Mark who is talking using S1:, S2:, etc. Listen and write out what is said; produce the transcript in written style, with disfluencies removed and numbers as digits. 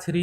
S1: 3